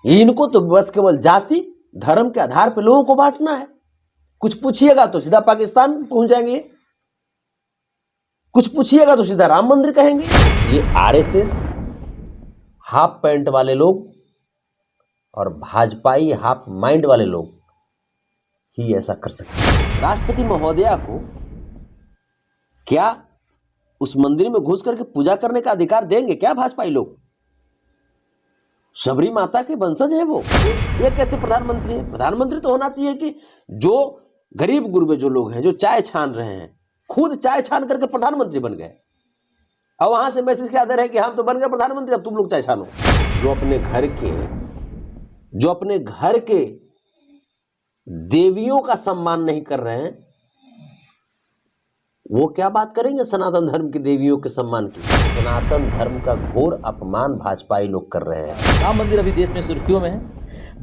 इनको तो बस केवल जाति धर्म के आधार पर लोगों को बांटना है। कुछ पूछिएगा तो सीधा पाकिस्तान पहुंच जाएंगे, कुछ पूछिएगा तो सीधा राम मंदिर कहेंगे। ये आरएसएस हाफ पैंट वाले लोग और भाजपाई हाफ माइंड वाले लोग ही ऐसा कर सकते हैं। राष्ट्रपति महोदया को क्या उस मंदिर में घुस करके पूजा करने का अधिकार देंगे क्या भाजपाई लोग? शबरी माता के वंशज हैं वो। ये कैसे प्रधानमंत्री है? प्रधानमंत्री तो होना चाहिए कि जो गरीब गुरबे जो लोग हैं, जो चाय छान रहे हैं, खुद चाय छान करके प्रधानमंत्री बन गए और वहां से मैसेज क्या दे रहे हैं कि हम तो बन गए प्रधानमंत्री, अब तुम लोग चाय छानो। जो अपने घर के देवियों का सम्मान नहीं कर रहे हैं, वो क्या बात करेंगे सनातन धर्म की देवियों के सम्मान की? सनातन धर्म का घोर अपमान भाजपाई लोग कर रहे हैं। राम मंदिर अभी देश में सुर्खियों में है।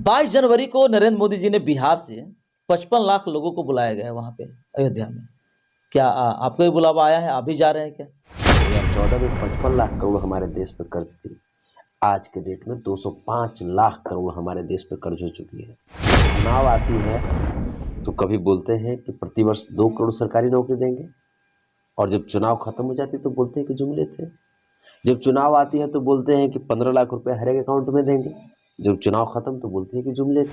22 जनवरी को नरेंद्र मोदी जी ने बिहार से 55 लाख लोगों को बुलाया गया है वहां पे अयोध्या में। क्या आपको भी बुलावा आया है? आप भी जा रहे हैं क्या? 2014 में 55 लाख करोड़ हमारे देश पे कर्ज थी। आज के डेट में 205 लाख करोड़ हमारे देश पे कर्ज हो चुकी है। चुनाव आती है तो कभी बोलते हैं कि प्रतिवर्ष 2 करोड़ सरकारी नौकरी देंगे, और जब चुनाव खत्म हो जाती है तो बोलते हैं कि जुमले थे। जब चुनाव आती है तो बोलते हैं कि 15 लाख रुपए हर एक अकाउंट में देंगे, जब चुनाव खत्म तो बोलते हैं कि जुमले थे।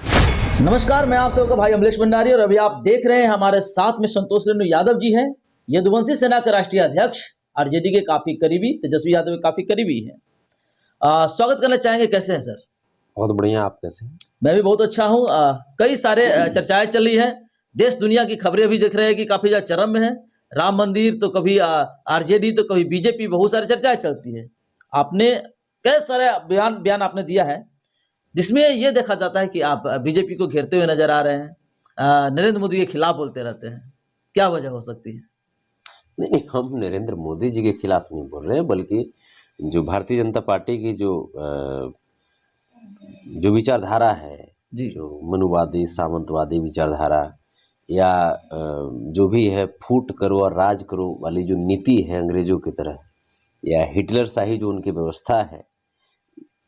नमस्कार, मैं आप सबका भाई अमलेश भंडारी और अभी आप देख रहे हैं हमारे साथ में संतोष रेणु यादव जी हैं। यदुवंशी सेना के राष्ट्रीय अध्यक्ष, आरजेडी के काफी करीबी, तेजस्वी यादव के काफी करीबी हैं। स्वागत करना चाहेंगे। कैसे हैं सर? बहुत बढ़िया, आप कैसे हैं? मैं भी बहुत अच्छा हूँ। कई सारे चर्चाएं चल रही है, देश दुनिया की खबरें भी देख रहे हैं कि काफी ज्यादा चरम में है। राम मंदिर तो कभी आरजेडी तो कभी बीजेपी, बहुत सारी चर्चाएं चलती है। आपने कई सारे बयान आपने दिया है जिसमें यह देखा जाता है कि आप बीजेपी को घेरते हुए नजर आ रहे हैं, नरेंद्र मोदी के खिलाफ बोलते रहते हैं। क्या वजह हो सकती है? नहीं, हम नरेंद्र मोदी जी के खिलाफ नहीं बोल रहे हैं, बल्कि जो भारतीय जनता पार्टी की जो विचारधारा है, जो मनुवादी सामंतवादी विचारधारा या जो भी है फूट करो और राज करो वाली जो नीति है अंग्रेजों की तरह, या हिटलर शाही जो उनकी व्यवस्था है,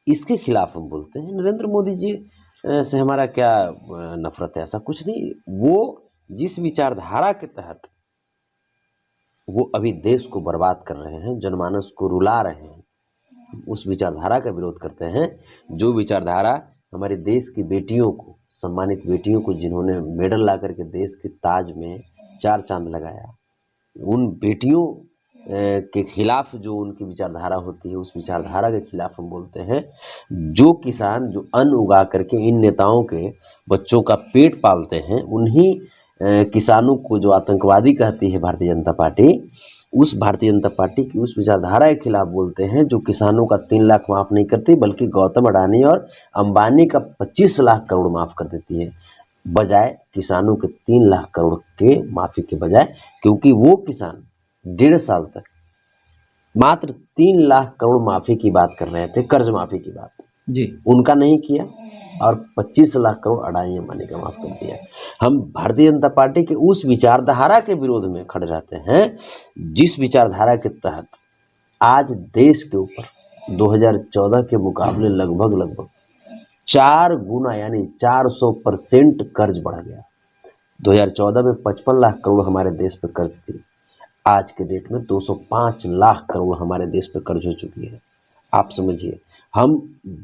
इसके खिलाफ हम बोलते हैं। नरेंद्र मोदी जी से हमारा क्या नफरत है? ऐसा कुछ नहीं। वो जिस विचारधारा के तहत वो अभी देश को बर्बाद कर रहे हैं, जनमानस को रुला रहे हैं, उस विचारधारा का विरोध करते हैं। जो विचारधारा हमारे देश की बेटियों को, सम्मानित बेटियों को, जिन्होंने मेडल ला करके देश के ताज में 4 चांद लगाया, उन बेटियों के खिलाफ जो उनकी विचारधारा होती है, उस विचारधारा के खिलाफ हम बोलते हैं। जो किसान जो अन्न उगा करके इन नेताओं के बच्चों का पेट पालते हैं, उन्हीं किसानों को जो आतंकवादी कहती है भारतीय जनता पार्टी, उस भारतीय जनता पार्टी की उस विचारधारा के खिलाफ बोलते हैं जो किसानों का 3 लाख माफ़ नहीं करती, बल्कि गौतम अडानी और अंबानी का 25 लाख करोड़ माफ़ कर देती है, बजाय किसानों के 3 लाख करोड़ के माफ़ी के बजाय। क्योंकि वो किसान 1.5 साल तक मात्र 3 लाख करोड़ माफ़ी की बात कर रहे थे, कर्ज माफ़ी की बात जी, उनका नहीं किया, और 25 लाख करोड़ अडानी अंबानी का माफ कर दिया। हम भारतीय जनता पार्टी के उस विचारधारा के विरोध में खड़े रहते हैं, जिस विचारधारा के तहत आज देश के ऊपर 2014 के मुकाबले लगभग 4 गुना यानी 400% कर्ज बढ़ गया। 2014 में 55 लाख करोड़ हमारे देश पे कर्ज थी, आज के डेट में 205 लाख करोड़ हमारे देश पे कर्ज हो चुकी है। आप समझिए, हम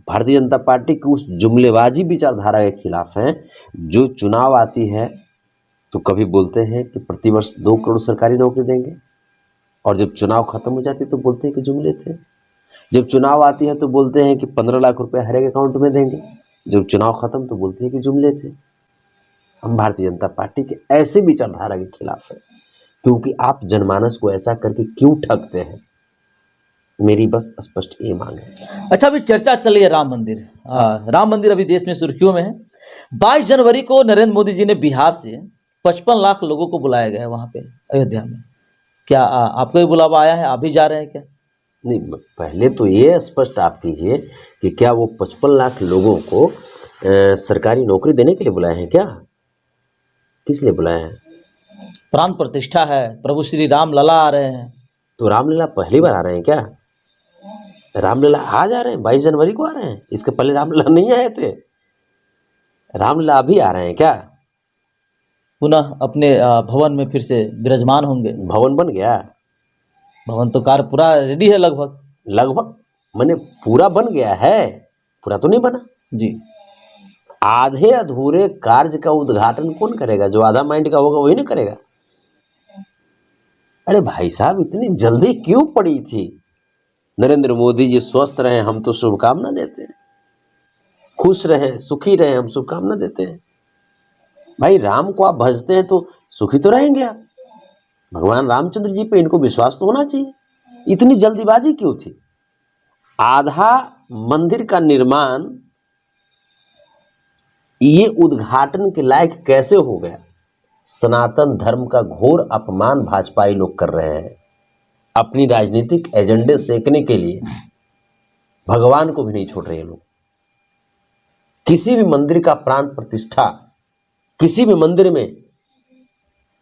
भारतीय जनता पार्टी की उस जुमलेबाजी विचारधारा के खिलाफ हैं। जो चुनाव आती है तो कभी बोलते हैं कि प्रतिवर्ष 2 करोड़ सरकारी नौकरी देंगे, और जब चुनाव खत्म हो जाती है तो बोलते हैं कि जुमले थे। जब चुनाव आती है तो बोलते हैं कि 15 लाख रुपए हर एक अकाउंट में देंगे, जब चुनाव खत्म तो बोलते हैं कि जुमले थे। हम भारतीय जनता पार्टी के ऐसे विचारधारा के खिलाफ है, क्योंकि आप जनमानस को ऐसा करके क्यों ठगते हैं? मेरी बस स्पष्ट ये मांग है। अच्छा, अभी चर्चा चल रही है राम मंदिर। राम मंदिर अभी देश में सुर्खियों में है। 22 जनवरी को नरेंद्र मोदी जी ने बिहार से 55 लाख लोगों को बुलाया गया है वहां पे अयोध्या में। क्या आपको भी बुलावा आया है? आप भी जा रहे हैं क्या? नहीं, पहले तो ये स्पष्ट आप कीजिए कि क्या वो 55 लाख लोगों को सरकारी नौकरी देने के लिए बुलाए हैं? क्या किस लिए बुलाए हैं? प्राण प्रतिष्ठा है, प्रभु श्री राम लला आ रहे हैं। तो रामलीला पहली बार आ रहे हैं क्या? रामलीला आज आ रहे हैं, 22 जनवरी को आ रहे हैं, इसके पहले रामलीला नहीं आए थे। रामलला अभी आ रहे हैं क्या? पुनः अपने भवन में फिर से विराजमान होंगे। भवन बन गया? भवन तो कार्य पूरा रेडी है लगभग। लगभग माने पूरा बन गया है, पूरा तो नहीं बना जी। आधे अधूरे कार्य का उद्घाटन कौन करेगा? जो आधा माइंड का होगा वही ना करेगा। अरे भाई साहब, इतनी जल्दी क्यों पड़ी थी? नरेंद्र मोदी जी स्वस्थ रहे हम तो शुभकामना देते हैं, खुश रहे सुखी रहे हम शुभकामना देते हैं। भाई राम को आप भजते हैं तो सुखी तो रहेंगे आप। भगवान रामचंद्र जी पे इनको विश्वास तो होना चाहिए। इतनी जल्दीबाजी क्यों थी? आधा मंदिर का निर्माण ये उद्घाटन के लायक कैसे हो गया? सनातन धर्म का घोर अपमान भाजपाई लोग कर रहे हैं अपनी राजनीतिक एजेंडे सेकने के लिए। भगवान को भी नहीं छोड़ रहे लोग। किसी भी मंदिर का प्राण प्रतिष्ठा, किसी भी मंदिर में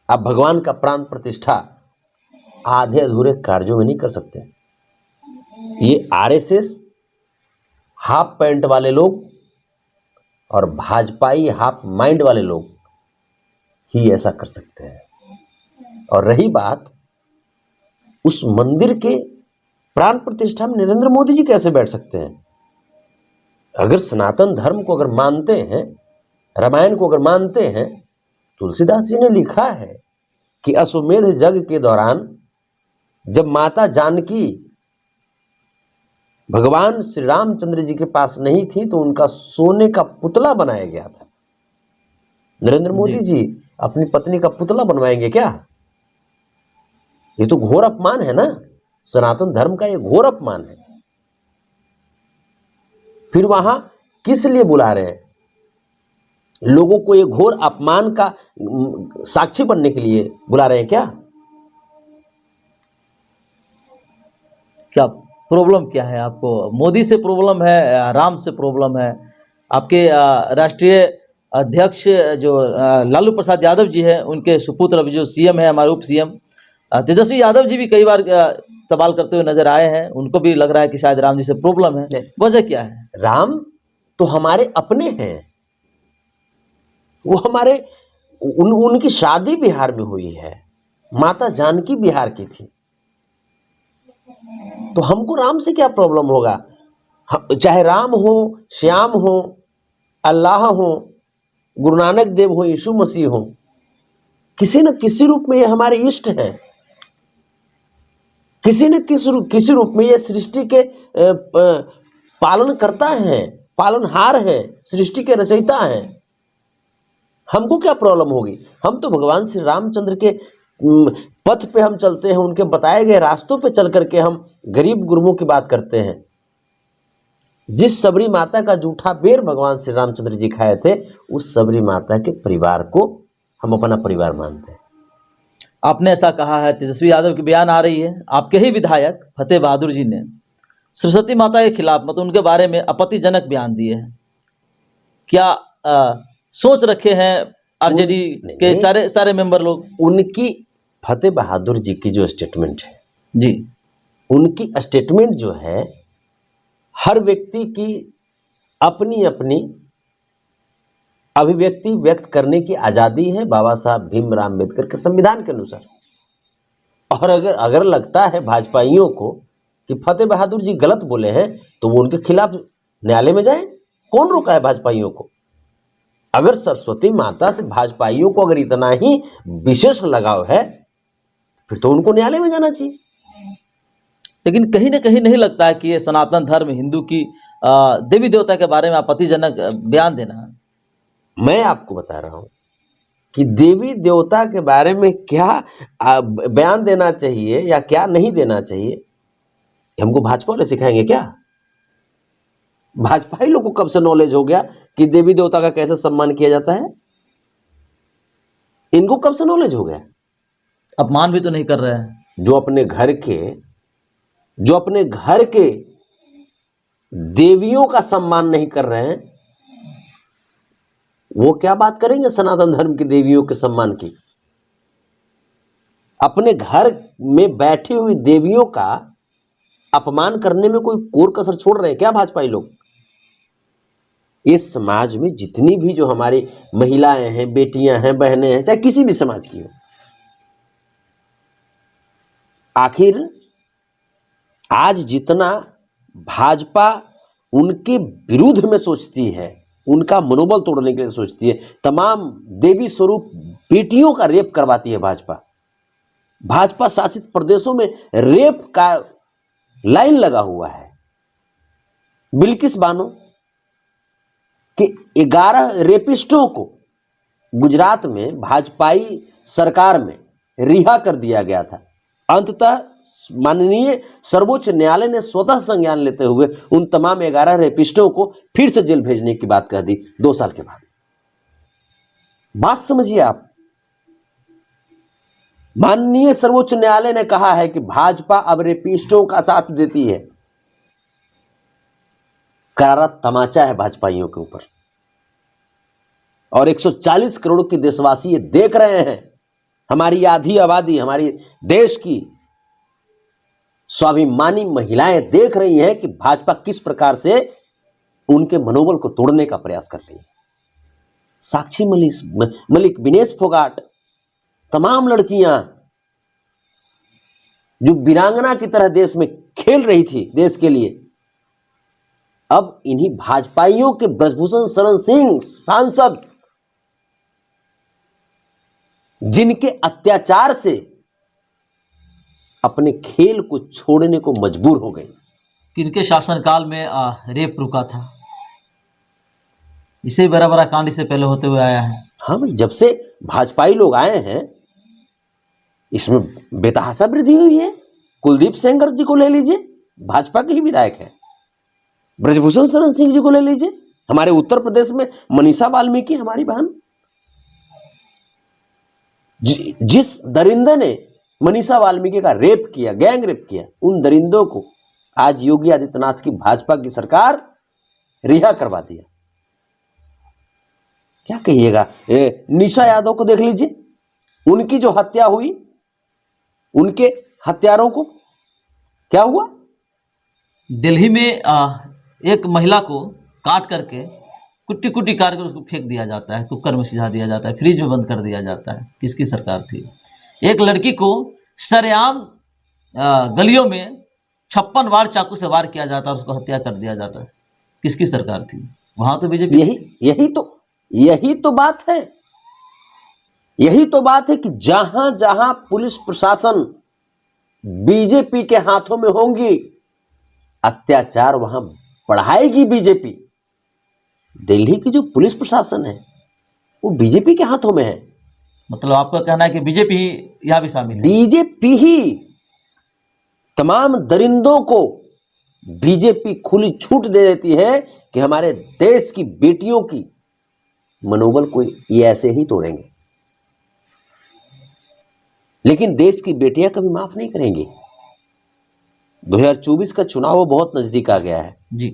आप भगवान का प्राण प्रतिष्ठा आधे अधूरे कार्यों में नहीं कर सकते। ये आरएसएस हाफ पैंट वाले लोग और भाजपाई हाफ माइंड वाले लोग ही ऐसा कर सकते हैं। और रही बात उस मंदिर के प्राण प्रतिष्ठा में नरेंद्र मोदी जी कैसे बैठ सकते हैं? अगर सनातन धर्म को अगर मानते हैं, रामायण को अगर मानते हैं, तुलसीदास जी ने लिखा है कि अश्वमेध यज्ञ के दौरान जब माता जानकी भगवान श्री रामचंद्र जी के पास नहीं थी तो उनका सोने का पुतला बनाया गया था। नरेंद्र मोदी जी अपनी पत्नी का पुतला बनवाएंगे क्या? ये तो घोर अपमान है ना, सनातन धर्म का ये घोर अपमान है। फिर वहां किस लिए बुला रहे हैं? लोगों को ये घोर अपमान का साक्षी बनने के लिए बुला रहे हैं क्या? क्या प्रॉब्लम क्या है आपको? मोदी से प्रॉब्लम है, राम से प्रॉब्लम है? आपके राष्ट्रीय अध्यक्ष जो लालू प्रसाद यादव जी हैं, उनके सुपुत्र अभी जो सीएम है, हमारे उप सीएम तेजस्वी यादव जी भी कई बार सवाल करते हुए नजर आए हैं। उनको भी लग रहा है कि शायद राम जी से प्रॉब्लम है। वजह क्या है? राम तो हमारे अपने हैं। वो हमारे उनकी शादी बिहार में हुई है, माता जानकी बिहार की थी, तो हमको राम से क्या प्रॉब्लम होगा? चाहे राम हो, श्याम हो, अल्लाह हो, गुरु नानक देव हो, यीशु मसीह हो, किसी न किसी रूप में ये हमारे इष्ट हैं। किसी न किसी रूप में ये सृष्टि के पालन करता है, पालनहार है, सृष्टि के रचयिता हैं। हमको क्या प्रॉब्लम होगी? हम तो भगवान श्री रामचंद्र के पथ पे हम चलते हैं, उनके बताए गए रास्तों पे चल करके हम गरीब गुरुओं की बात करते हैं। जिस सबरी माता का जूठा बेर भगवान श्री रामचंद्र जी खाए थे, उस सबरी माता के परिवार को हम अपना परिवार मानते हैं। आपने ऐसा कहा है, तेजस्वी यादव की बयान आ रही है, आपके ही विधायक फतेह बहादुर जी ने सरस्वती माता के खिलाफ मतलब उनके बारे में आपत्तिजनक बयान दिए हैं। क्या सोच रखे हैं आरजेडी के सारे मेंबर लोग? उनकी फतेह बहादुर जी की जो स्टेटमेंट है जी, उनकी स्टेटमेंट जो है, हर व्यक्ति की अपनी अपनी अभिव्यक्ति व्यक्त करने की आजादी है बाबा साहब भीमराव अम्बेडकर के संविधान के अनुसार। और अगर लगता है भाजपाइयों को कि फतेह बहादुर जी गलत बोले हैं तो वो उनके खिलाफ न्यायालय में जाएं। कौन रोका है भाजपाइयों को? अगर सरस्वती माता से भाजपाइयों को अगर इतना ही विशेष लगाव है फिर तो उनको न्यायालय में जाना चाहिए। लेकिन कहीं ना कहीं नहीं लगता है कि ये सनातन धर्म हिंदू की देवी देवता के बारे में आपत्तिजनक बयान देना है? मैं आपको बता रहा हूं कि देवी देवता के बारे में क्या बयान देना चाहिए या क्या नहीं देना चाहिए, हमको भाजपा वाले सिखाएंगे क्या? भाजपा ही लोग को कब से नॉलेज हो गया कि देवी देवता का कैसे सम्मान किया जाता है? इनको कब से नॉलेज हो गया? अपमान भी तो नहीं कर रहे हैं। जो अपने घर के देवियों का सम्मान नहीं कर रहे हैं, वो क्या बात करेंगे सनातन धर्म की देवियों के सम्मान की? अपने घर में बैठी हुई देवियों का अपमान करने में कोई कोर कसर छोड़ रहे हैं क्या भाजपाई लोग? इस समाज में जितनी भी जो हमारी महिलाएं हैं, बेटियां हैं, बहनें हैं, चाहे किसी भी समाज की हो, आखिर आज जितना भाजपा उनके विरुद्ध में सोचती है, उनका मनोबल तोड़ने के लिए सोचती है, तमाम देवी स्वरूप बेटियों का रेप करवाती है भाजपा शासित प्रदेशों में रेप का लाइन लगा हुआ है। बिल्किस बानो के 11 रेपिस्टों को गुजरात में भाजपाई सरकार में रिहा कर दिया गया था। अंततः माननीय सर्वोच्च न्यायालय ने स्वतः संज्ञान लेते हुए उन तमाम 11 रेपिस्टों को फिर से जेल भेजने की बात कह दी 2 साल के बाद। बात समझिए आप, माननीय सर्वोच्च न्यायालय ने कहा है कि भाजपा अब रेपिस्टों का साथ देती है। करारा तमाचा है भाजपाइयों के ऊपर, और 140 करोड़ के देशवासी ये देख रहे हैं। हमारी आधी आबादी, हमारी देश की स्वाभिमानी महिलाएं देख रही हैं कि भाजपा किस प्रकार से उनके मनोबल को तोड़ने का प्रयास कर रही है। साक्षी मलिक, विनेश फोगाट, तमाम लड़कियां जो वीरांगना की तरह देश में खेल रही थी देश के लिए, अब इन्हीं भाजपाइयों के ब्रजभूषण शरण सिंह सांसद, जिनके अत्याचार से अपने खेल को छोड़ने को मजबूर हो गई। किनके शासनकाल में रेप रुका था? इसे बड़ा बड़ा कांड इससे पहले होते हुए आया है। हाँ भाई, जब से भाजपाई लोग आए हैं इसमें बेतहाशा वृद्धि हुई है। कुलदीप सेंगर जी को ले लीजिए, भाजपा के ही विधायक है। ब्रजभूषण शरण सिंह जी को ले लीजिए, हमारे उत्तर प्रदेश में मनीषा वाल्मीकि हमारी बहन, जिस दरिंदे ने मनीषा वाल्मीकि का रेप किया, गैंग रेप किया, उन दरिंदों को आज योगी आदित्यनाथ की भाजपा की सरकार रिहा करवा दिया। क्या कहिएगा? निशा यादव को देख लीजिए, उनकी जो हत्या हुई, उनके हत्यारों को क्या हुआ? दिल्ली में एक महिला को काट करके कुट्टी कुट्टी काट कर उसको फेंक दिया जाता है, कुकर में सिझा दिया जाता है, फ्रिज में बंद कर दिया जाता है। किसकी सरकार थी? एक लड़की को सरेआम गलियों में 56 बार चाकू से वार किया जाता है और उसको हत्या कर दिया जाता है। किसकी सरकार थी? वहां तो बीजेपी। यही तो बात है। यही तो बात है कि जहां जहां पुलिस प्रशासन बीजेपी के हाथों में होंगी, अत्याचार वहां बढ़ाएगी बीजेपी। दिल्ली की जो पुलिस प्रशासन है वो बीजेपी के हाथों में है। मतलब आपका कहना है कि बीजेपी ही यहां भी शामिल है? बीजेपी ही तमाम दरिंदों को बीजेपी खुली छूट दे देती है कि हमारे देश की बेटियों की मनोबल को ये ऐसे ही तोड़ेंगे, लेकिन देश की बेटियां कभी माफ नहीं करेंगी। 2024 का चुनाव बहुत नजदीक आ गया है जी।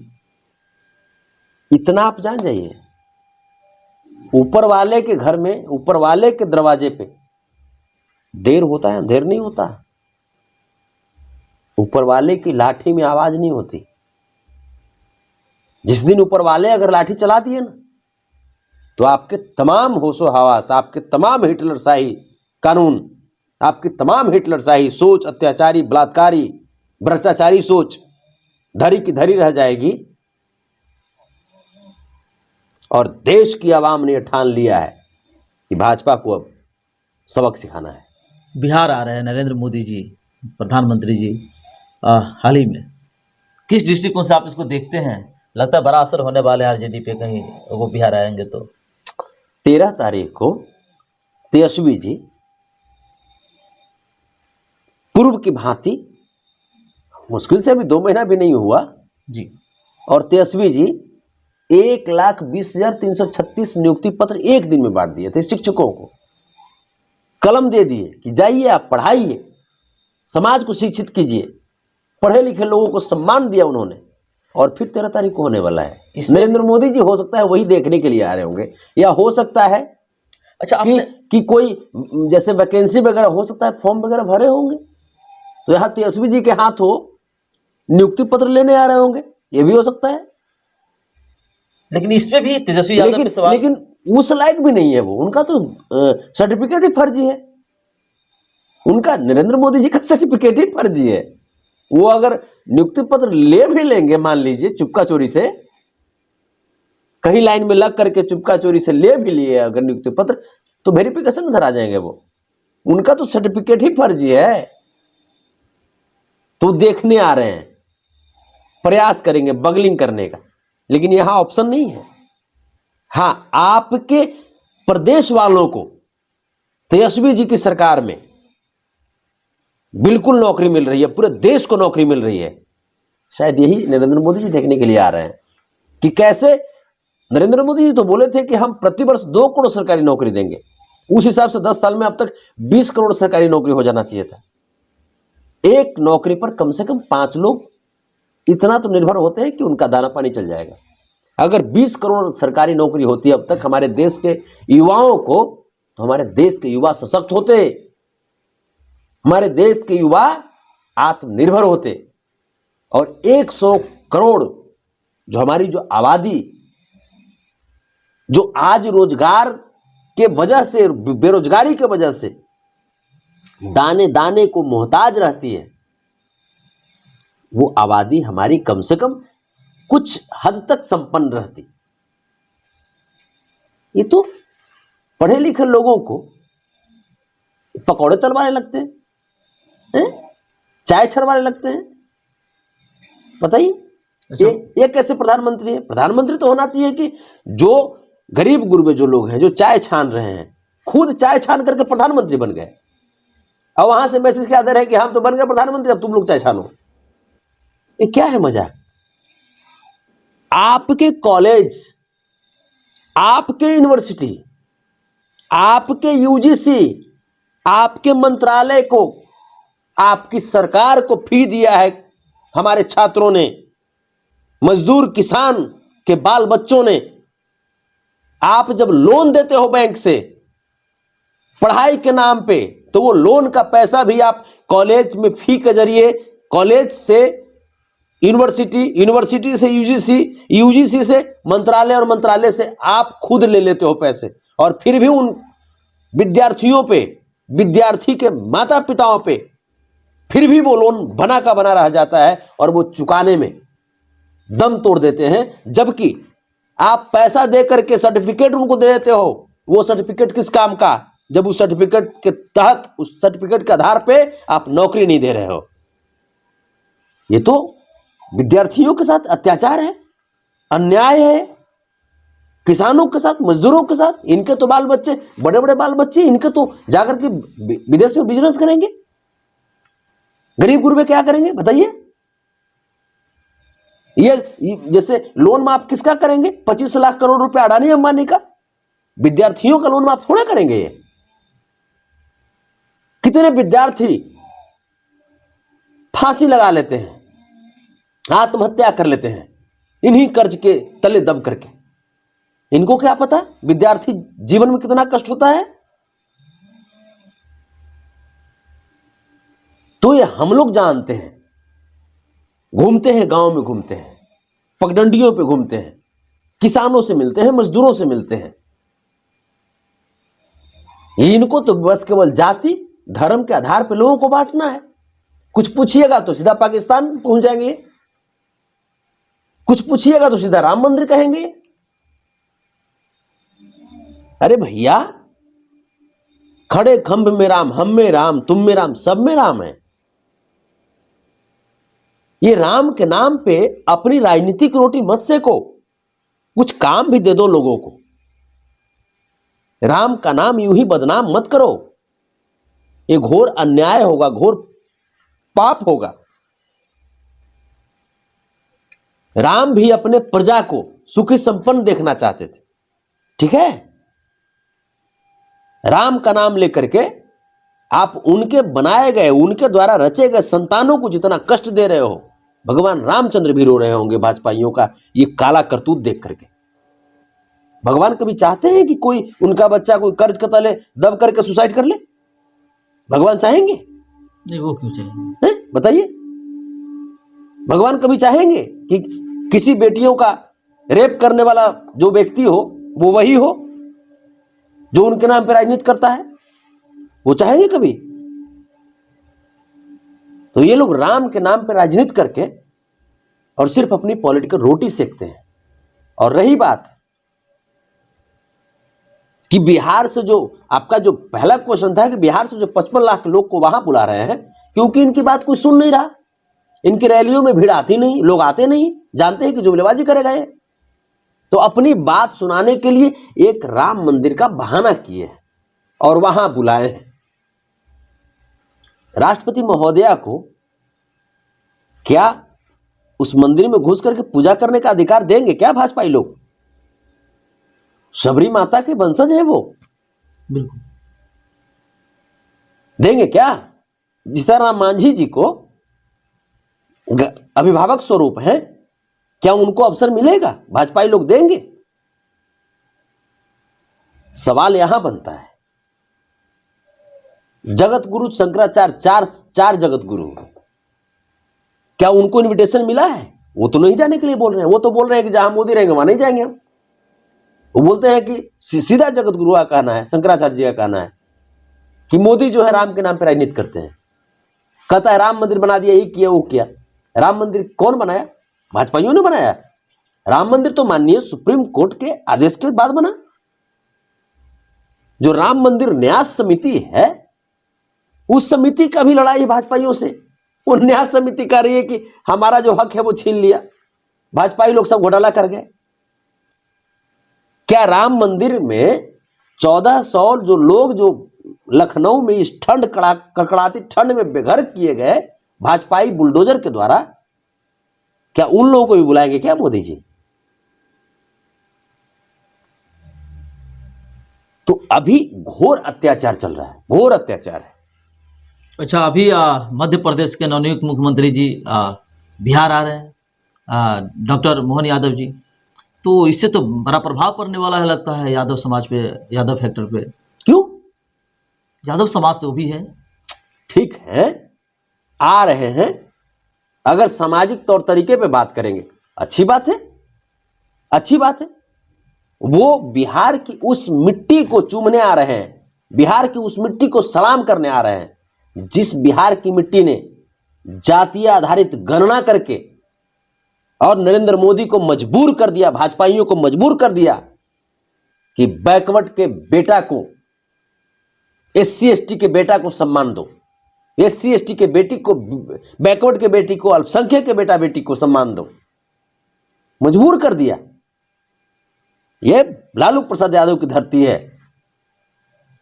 इतना आप जान जाइए, ऊपर वाले के घर में, ऊपर वाले के दरवाजे पे देर होता है, अंधेर नहीं होता। ऊपर वाले की लाठी में आवाज नहीं होती। जिस दिन ऊपर वाले अगर लाठी चला दिए ना, तो आपके तमाम होशो हवास, आपके तमाम हिटलरशाही कानून, आपकी तमाम हिटलरशाही सोच, अत्याचारी, बलात्कारी, भ्रष्टाचारी सोच धरी की धरी रह जाएगी। और देश की आवाम ने ठान लिया है कि भाजपा को अब सबक सिखाना है। बिहार आ रहे हैं नरेंद्र मोदी जी, प्रधानमंत्री जी, हाल ही में। किस दृष्टिकोण से आप इसको देखते हैं? लगता है बड़ा असर होने वाला है आरजेडी पे, कहीं वो बिहार आएंगे तो। 13 तारीख को तेजस्वी जी पूर्व की भांति, मुश्किल से अभी 2 महीना भी नहीं हुआ जी, और तेजस्वी जी 1,20,336 नियुक्ति पत्र एक दिन में बांट दिए थे। शिक्षकों को कलम दे दिए कि जाइए आप पढ़ाइए, समाज को शिक्षित कीजिए। पढ़े लिखे लोगों को सम्मान दिया उन्होंने। और फिर 13 तारीख को होने वाला है। नरेंद्र मोदी जी हो सकता है वही देखने के लिए आ रहे होंगे, या हो सकता है अच्छा कि कोई जैसे वैकेंसी वगैरह हो सकता है, फॉर्म वगैरह भरे होंगे, तो यहां तेजस्वी जी के हाथ हो नियुक्ति पत्र लेने आ रहे होंगे, यह भी हो सकता है। लेकिन इसमें भी तेजस्वी यादव पे सवाल। लेकिन उस लायक भी नहीं है वो, उनका तो सर्टिफिकेट ही फर्जी है, उनका नरेंद्र मोदी जी का सर्टिफिकेट ही फर्जी है। वो अगर नियुक्ति पत्र ले भी लेंगे, मान लीजिए चुपका चोरी से, कहीं लाइन में लग करके चुपका चोरी से ले भी लिए अगर नियुक्ति पत्र, तो वेरिफिकेशन में धरा जाएंगे वो, उनका तो सर्टिफिकेट ही फर्जी है। तो देखने आ रहे हैं, प्रयास करेंगे बगलिंग करने का, लेकिन यहां ऑप्शन नहीं है। हां, आपके प्रदेश वालों को तेजस्वी जी की सरकार में बिल्कुल नौकरी मिल रही है, पूरे देश को नौकरी मिल रही है। शायद यही नरेंद्र मोदी जी देखने के लिए आ रहे हैं कि कैसे। नरेंद्र मोदी जी तो बोले थे कि हम प्रतिवर्ष 2 करोड़ सरकारी नौकरी देंगे, उस हिसाब से 10 साल में अब तक 20 करोड़ सरकारी नौकरी हो जाना चाहिए था। एक नौकरी पर कम से कम 5 लोग इतना तो निर्भर होते हैं कि उनका दाना पानी चल जाएगा। अगर 20 करोड़ सरकारी नौकरी होती अब तक हमारे देश के युवाओं को, तो हमारे देश के युवा सशक्त होते, हमारे देश के युवा आत्मनिर्भर होते, और 100 करोड़ जो हमारी जो आबादी जो आज रोजगार के वजह से, बेरोजगारी के वजह से दाने दाने को मोहताज रहती है, वो आबादी हमारी कम से कम कुछ हद तक संपन्न रहती। ये तो पढ़े लिखे लोगों को पकौड़े तलवाने लगते हैं, चाय छरवाने लगते हैं, बताइए। ये कैसे प्रधानमंत्री है? प्रधानमंत्री तो होना चाहिए कि जो गरीब गुरबे जो लोग हैं, जो चाय छान रहे हैं, खुद चाय छान करके प्रधानमंत्री बन गए, और वहां से मैसेज क्या दे रहे हैं कि हम तो बन गए प्रधानमंत्री, अब तुम लोग चाय छानो। ये क्या है मजाक? आपके कॉलेज, आपके यूनिवर्सिटी, आपके यूजीसी, आपके मंत्रालय को, आपकी सरकार को फी दिया है हमारे छात्रों ने, मजदूर किसान के बाल बच्चों ने। आप जब लोन देते हो बैंक से पढ़ाई के नाम पे, तो वो लोन का पैसा भी आप कॉलेज में फी के जरिए, कॉलेज से यूनिवर्सिटी, यूनिवर्सिटी से यूजीसी, यूजीसी से मंत्रालय, और मंत्रालय से आप खुद ले लेते हो पैसे, और फिर भी उन विद्यार्थियों पे, विद्यार्थी के माता पिताओं पे फिर भी वो लोन बना का बना रह जाता है, और वो चुकाने में दम तोड़ देते हैं। जबकि आप पैसा दे करके सर्टिफिकेट उनको दे देते हो, वो सर्टिफिकेट किस काम का, जब उस सर्टिफिकेट के तहत, उस सर्टिफिकेट के आधार पे आप नौकरी नहीं दे रहे हो। ये तो विद्यार्थियों के साथ अत्याचार है, अन्याय है, किसानों के साथ, मजदूरों के साथ। इनके तो बाल बच्चे, बड़े बड़े बाल बच्चे, इनके तो जाकर के विदेश में बिजनेस करेंगे, गरीब गुरबे क्या करेंगे बताइए। ये जैसे लोन माफ किसका करेंगे? 25 लाख करोड़ रुपए अडानी अंबानी का, विद्यार्थियों का लोन माफ थोड़ा करेंगे ये। कितने विद्यार्थी फांसी लगा लेते हैं, आत्महत्या कर लेते हैं, इन्हीं कर्ज के तले दब करके। इनको क्या पता विद्यार्थी जीवन में कितना कष्ट होता है। तो ये हम लोग जानते हैं, घूमते हैं, गांव में घूमते हैं, पगडंडियों पे घूमते हैं, किसानों से मिलते हैं, मजदूरों से मिलते हैं। इनको तो बस केवल जाति धर्म के आधार पर लोगों को बांटना है। कुछ पूछिएगा तो सीधा पाकिस्तान पहुंच जाएंगे, कुछ पूछिएगा तो सीधा राम मंदिर कहेंगे। अरे भैया, खड़े खंभ में राम, हम में राम, तुम में राम, सब में राम है। ये राम के नाम पे अपनी राजनीतिक रोटी मत सेको, कुछ काम भी दे दो लोगों को। राम का नाम यूं ही बदनाम मत करो, ये घोर अन्याय होगा, घोर पाप होगा। राम भी अपने प्रजा को सुखी संपन्न देखना चाहते थे, ठीक है। राम का नाम लेकर के आप उनके बनाए गए, उनके द्वारा रचे गए संतानों को जितना कष्ट दे रहे हो, भगवान रामचंद्र भी रो रहे होंगे भाजपाइयों का ये काला करतूत देख करके। भगवान कभी चाहते हैं कि कोई उनका बच्चा कोई कर्ज के तले दब करके सुसाइड कर ले? भगवान चाहेंगे? नहीं, वो क्यों चाहेंगे बताइए। भगवान कभी चाहेंगे कि किसी बेटियों का रेप करने वाला जो व्यक्ति हो वो वही हो जो उनके नाम पे राजनीति करता है? वो चाहेंगे कभी? तो ये लोग राम के नाम पे राजनीति करके और सिर्फ अपनी पॉलिटिकल रोटी सेकते हैं। और रही बात कि बिहार से जो आपका जो पहला क्वेश्चन था कि बिहार से जो 55 लाख लोग को वहां बुला रहे हैं, क्योंकि इनकी बात कोई सुन नहीं रहा, इनकी रैलियों में भीड़ आती नहीं, लोग आते नहीं, जानते हैं कि जुमलेबाजी करेगा ये, तो अपनी बात सुनाने के लिए एक राम मंदिर का बहाना किए हैं और वहां बुलाए हैं। राष्ट्रपति महोदया को क्या उस मंदिर में घुस करके पूजा करने का अधिकार देंगे क्या भाजपाई लोग? शबरी माता के वंशज हैं वो, बिल्कुल देंगे क्या? जिस तरह मांझी जी को अभिभावक स्वरूप है, क्या उनको अवसर मिलेगा? भाजपाई लोग देंगे? सवाल यहां बनता है, जगत गुरु शंकराचार्य चार जगत गुरु, क्या उनको इनविटेशन मिला है? वो तो नहीं जाने के लिए बोल रहे हैं, वो तो बोल रहे हैं कि जहां मोदी रहेंगे वहां नहीं जाएंगे हम। वो बोलते हैं कि सीधा जगत गुरु का कहना है, शंकराचार्य जी का कहना है कि मोदी जो है राम के नाम पर राजनीति करते हैं। कहता है राम मंदिर बना दिया, ये किया वो किया। राम मंदिर कौन बनाया? भाजपाइयों ने बनाया। राम मंदिर तो माननीय सुप्रीम कोर्ट के आदेश के बाद बना। जो राम मंदिर न्यास समिति है, उस समिति का भी लड़ाई है भाजपाइयों से। वो न्यास समिति कह रही है कि हमारा जो हक है वो छीन लिया, भाजपाई लोग सब घोटाला कर गए। क्या राम मंदिर में 1400 जो लोग जो लखनऊ में इस ठंड कड़कड़ाती ठंड में बेघर किए गए भाजपाई बुलडोजर के द्वारा, क्या उन लोगों को भी बुलाएंगे क्या मोदी जी? तो अभी घोर अत्याचार चल रहा है, घोर अत्याचार है। अच्छा, अभी मध्य प्रदेश के नवनियुक्त मुख्यमंत्री जी बिहार आ रहे हैं, डॉक्टर मोहन यादव जी, तो इससे तो बड़ा प्रभाव पड़ने वाला है लगता है यादव समाज पे, यादव फैक्टर पे। क्यों? यादव समाज से वो भी है। ठीक है, आ रहे हैं, अगर सामाजिक तौर तरीके पे बात करेंगे अच्छी बात है, अच्छी बात है। वो बिहार की उस मिट्टी को चूमने आ रहे हैं, बिहार की उस मिट्टी को सलाम करने आ रहे हैं जिस बिहार की मिट्टी ने जातीय आधारित गणना करके और नरेंद्र मोदी को मजबूर कर दिया, भाजपाइयों को मजबूर कर दिया कि बैकवर्ड के बेटा को, एससी एसटी के बेटा को सम्मान दो, एससी एसटी के बेटी को, बैकवर्ड के बेटी को, अल्पसंख्यक के बेटा बेटी को सम्मान दो, मजबूर कर दिया। यह लालू प्रसाद यादव की धरती है,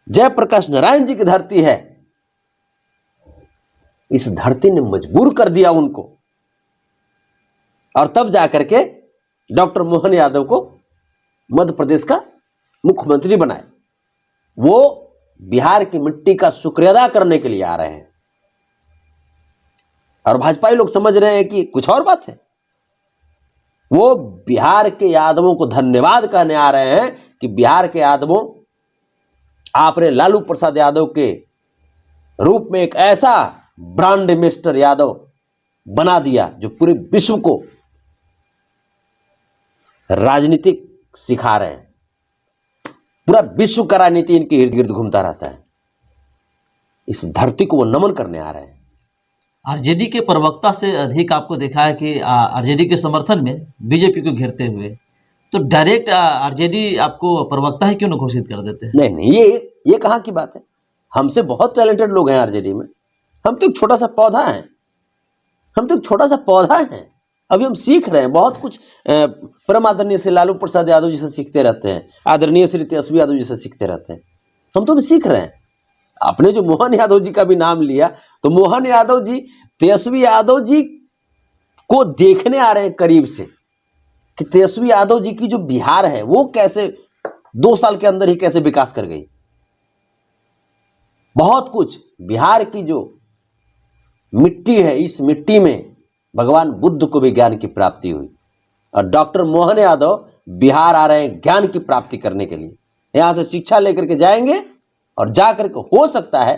जयप्रकाश नारायण जी की धरती है। इस धरती ने मजबूर कर दिया उनको, और तब जाकर के डॉक्टर मोहन यादव को मध्य प्रदेश का मुख्यमंत्री बनाए। वो बिहार की मिट्टी का शुक्रिया अदा करने के लिए आ रहे हैं, और भाजपाई लोग समझ रहे हैं कि कुछ और बात है। वो बिहार के यादवों को धन्यवाद कहने आ रहे हैं कि बिहार के यादवों, आपने लालू प्रसाद यादव के रूप में एक ऐसा ब्रांड मिस्टर यादव बना दिया जो पूरे विश्व को राजनीतिक सिखा रहे हैं। पूरा विश्व का राजनीति इनके इर्द गिर्द घूमता रहता है। इस धरती को वो नमन करने आ रहे हैं। आरजेडी के प्रवक्ता से अधिक आपको देखा है कि आरजेडी के समर्थन में बीजेपी को घेरते हुए, तो डायरेक्ट आरजेडी आपको प्रवक्ता ही क्यों न घोषित कर देते हैं? नहीं, ये कहाँ की बात है। हमसे बहुत टैलेंटेड लोग हैं आरजेडी में। हम तो एक छोटा सा पौधा हैं, हम तो एक छोटा सा पौधा हैं। अभी हम सीख रहे हैं बहुत कुछ। परम आदरणीय श्री लालू प्रसाद यादव जी से सीखते रहते हैं, आदरणीय श्री तेजस्वी यादव जी से सीखते रहते हैं। हम तो भी सीख रहे हैं। आपने जो मोहन यादव जी का भी नाम लिया, तो मोहन यादव जी तेजस्वी यादव जी को देखने आ रहे हैं करीब से कि तेजस्वी यादव जी की जो बिहार है वो कैसे 2 साल के अंदर ही कैसे विकास कर गई। बहुत कुछ बिहार की जो मिट्टी है, इस मिट्टी में भगवान बुद्ध को भी ज्ञान की प्राप्ति हुई, और डॉक्टर मोहन यादव बिहार आ रहे हैं ज्ञान की प्राप्ति करने के लिए। यहां से शिक्षा लेकर के जाएंगे, और जाकर के हो सकता है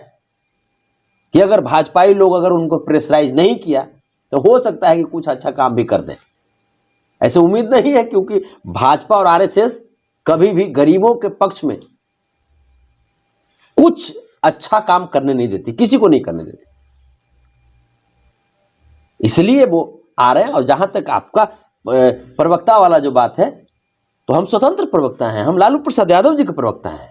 कि अगर भाजपाई लोग अगर उनको प्रेशराइज नहीं किया तो हो सकता है कि कुछ अच्छा काम भी कर दें। ऐसे उम्मीद नहीं है, क्योंकि भाजपा और आरएसएस कभी भी गरीबों के पक्ष में कुछ अच्छा काम करने नहीं देती, किसी को नहीं करने देती, इसलिए वो आ रहे हैं। और जहां तक आपका प्रवक्ता वाला जो बात है, तो हम स्वतंत्र प्रवक्ता हैं, हम लालू प्रसाद यादव जी के प्रवक्ता हैं।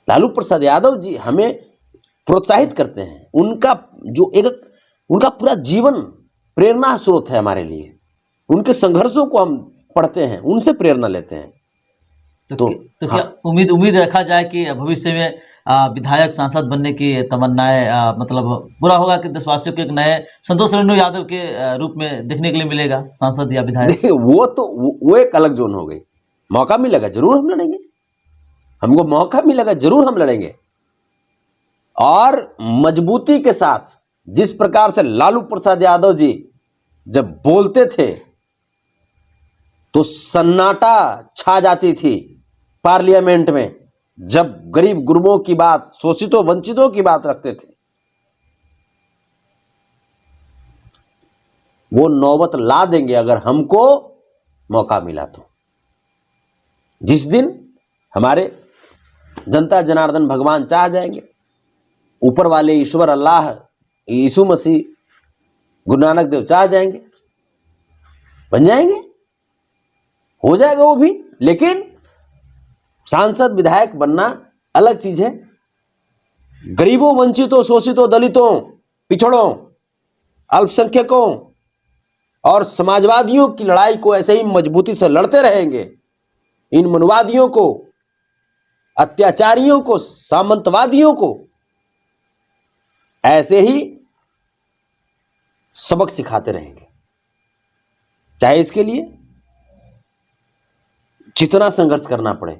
लालू प्रसाद यादव जी हमें प्रोत्साहित करते हैं, उनका जो उनका पूरा जीवन प्रेरणा स्रोत है हमारे लिए। उनके संघर्षों को हम पढ़ते हैं, उनसे प्रेरणा लेते हैं। तो क्या उम्मीद रखा जाए कि भविष्य में विधायक सांसद बनने की तमन्नाएं, मतलब बुरा होगा कि देशवासियों को एक नए संतोष रेणु यादव के रूप में देखने के लिए मिलेगा सांसद या विधायक? देखिए, वो एक अलग जोन हो गई। मौका मिलेगा जरूर हम लड़ेंगे, हमको मौका मिलेगा जरूर हम लड़ेंगे। और मजबूती के साथ, जिस प्रकार से लालू प्रसाद यादव जी जब बोलते थे तो सन्नाटा छा जाती थी पार्लियामेंट में, जब गरीब गुरबों की बात, शोषितों वंचितों की बात रखते थे, वो नौबत ला देंगे अगर हमको मौका मिला तो। जिस दिन हमारे जनता जनार्दन भगवान चाह जाएंगे, ऊपर वाले ईश्वर अल्लाह यीशु मसीह गुरु नानक देव चाह जाएंगे, बन जाएंगे, हो जाएगा वो भी। लेकिन सांसद विधायक बनना अलग चीज है। गरीबों, वंचितों, शोषितों, दलितों, पिछड़ों, अल्पसंख्यकों और समाजवादियों की लड़ाई को ऐसे ही मजबूती से लड़ते रहेंगे। इन मनुवादियों को, अत्याचारियों को, सामंतवादियों को ऐसे ही सबक सिखाते रहेंगे, चाहे इसके लिए जितना संघर्ष करना पड़े।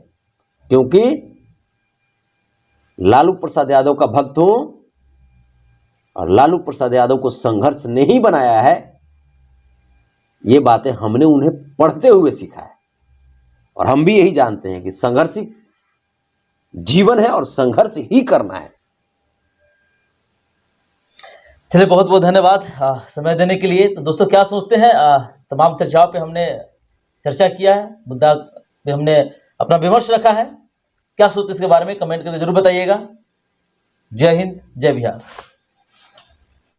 क्योंकि लालू प्रसाद यादव का भक्त हूं और लालू प्रसाद यादव को संघर्ष ने ही बनाया है, ये बातें हमने उन्हें पढ़ते हुए सीखा है। और हम भी यही जानते हैं कि संघर्ष ही जीवन है और संघर्ष ही करना है। चलिए, बहुत बहुत धन्यवाद समय देने के लिए। तो दोस्तों, क्या सोचते हैं? तमाम चर्चाओं पे हमने चर्चा किया है, मुद्दा पे हमने अपना विमर्श रखा है। क्या सोचते हैं इसके बारे में कमेंट करके जरूर बताइएगा। जय हिंद, जय बिहार।